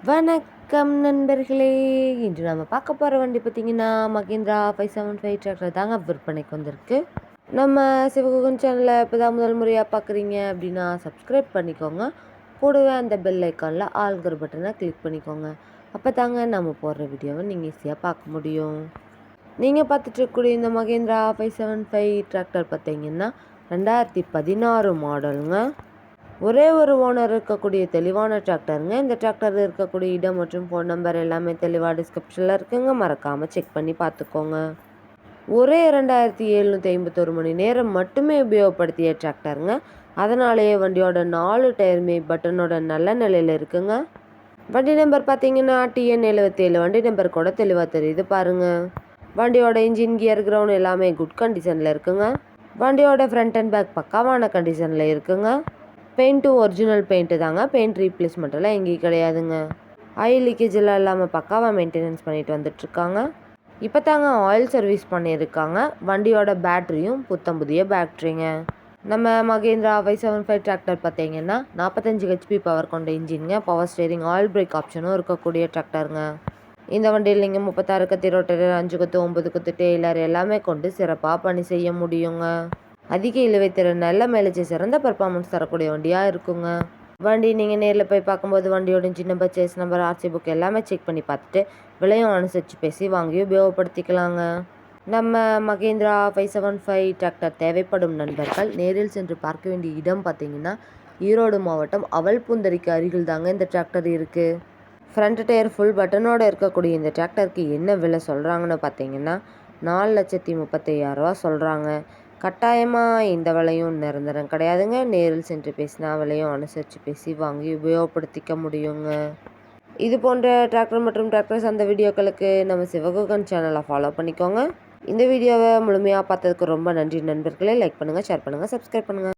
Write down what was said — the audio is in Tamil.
வணக்கம் நண்பர்களே. இன்று நம்ம பார்க்க போகிற வண்டி பார்த்திங்கன்னா மகேந்திரா 575 டிராக்டர் தாங்க விற்பனைக்கு வந்திருக்கு. நம்ம சிவகுகன் சேனலை இப்போ தான் முதல் முறையாக பார்க்குறீங்க அப்படின்னா சப்ஸ்கிரைப் பண்ணிக்கோங்க. கூடவே அந்த பெல் ஐக்கானில் ஆல்கிற பட்டனை கிளிக் பண்ணிக்கோங்க. அப்போ தாங்க நம்ம போடுற வீடியோவை நீங்கள் ஈஸியாக பார்க்க முடியும். நீங்கள் பார்த்துட்டு இருக்கக்கூடிய இந்த மகேந்திரா 575 டிராக்டர் பார்த்திங்கன்னா 2016 மாடலுங்க. ஒரே ஒரு ஓனர் இருக்கக்கூடிய தெளிவான டிராக்டருங்க. இந்த டிராக்டர் இருக்கக்கூடிய இடம் மற்றும் ஃபோன் நம்பர் எல்லாமே தெளிவாக டிஸ்கிரிப்ஷனில் இருக்குங்க. மறக்காமல் செக் பண்ணி பார்த்துக்கோங்க. ஒரே 2751 மணி நேரம் மட்டுமே உபயோகப்படுத்திய டிராக்டருங்க. அதனாலேயே வண்டியோட 4 டயருமே பட்டனோட நல்ல நிலையில் இருக்குங்க. வண்டி நம்பர் பார்த்தீங்கன்னா TN 77. வண்டி நம்பர் கூட தெளிவாக தெரியுது பாருங்கள். வண்டியோட இன்ஜின் கியர் கிரவுண்ட் எல்லாமே குட் கண்டிஷனில் இருக்குங்க. வண்டியோட ஃப்ரண்ட் அண்ட் பேக் பக்காவான கண்டிஷனில் இருக்குங்க. பெயிண்ட்டும் ஒரிஜினல் பெயிண்ட்டு தாங்க. பெயிண்ட் ரீப்ளேஸ்மெண்ட்டெல்லாம் எங்கேயும் கிடையாதுங்க. ஆயில் லீக்கேஜ் எல்லாம் இல்லாமல் பக்காவாக மெயின்டெனன்ஸ் பண்ணிட்டு வந்துட்டுருக்காங்க. இப்போ தாங்க ஆயில் சர்வீஸ் பண்ணியிருக்காங்க. வண்டியோட பேட்ரியும் புத்தம் புதிய பேட்ரிங்க. நம்ம மகேந்திரா 575 டிராக்டர் பார்த்தீங்கன்னா 45 HP பவர் கொண்ட இன்ஜின்ங்க. பவர் ஸ்டேரிங், ஆயில் பிரேக் ஆப்ஷனும் இருக்கக்கூடிய டிராக்டருங்க. இந்த வண்டியில் நீங்கள் 36 கத்தி ரோட்டர், 5 கத்து, 9 கத்து டெய்லர் எல்லாமே கொண்டு சிறப்பாக பணி செய்ய முடியுங்க. அதிக இழுவைத்திறன், நல்ல மைலேஜ், சிறந்த பெர்ஃபார்மன்ஸ் தரக்கூடிய வண்டியாக இருக்குங்க. வண்டி நீங்கள் நேரில் போய் பார்க்கும்போது வண்டியோட engine number, chassis number, RC book எல்லாமே செக் பண்ணி பார்த்துட்டு விலையும் அனுசரித்து பேசி வாங்கி உபயோகப்படுத்திக்கலாங்க. நம்ம மகேந்திரா 575 டிராக்டர் தேவைப்படும் நண்பர்கள் நேரில் சென்று பார்க்க வேண்டிய இடம் பார்த்திங்கன்னா ஈரோடு மாவட்டம் அவல்பூந்தரிக்கு அருகில் தாங்க இந்த டிராக்டர் இருக்குது. ஃப்ரண்ட் டயர் ஃபுல் பட்டனோடு இருக்கக்கூடிய இந்த டிராக்டருக்கு என்ன விலை சொல்கிறாங்கன்னு பார்த்தீங்கன்னா 4,35,000 சொல்கிறாங்க. கட்டாயமாக இந்த விலையும் நிரந்தரம் கிடையாதுங்க. நேரில் சென்று பேசினா விலையும் அனுசரித்து பேசி வாங்கி உபயோகப்படுத்திக்க முடியுங்க. இது போன்ற டிராக்டர் மற்றும் டிராக்டர்ஸ் அந்த வீடியோக்களுக்கு நம்ம சிவகுகன் சேனலை ஃபாலோ பண்ணிக்கோங்க. இந்த வீடியோவை முழுமையாக பார்த்ததுக்கு ரொம்ப நன்றி நண்பர்களே. லைக் பண்ணுங்கள், ஷேர் பண்ணுங்கள், சப்ஸ்கிரைப் பண்ணுங்கள்.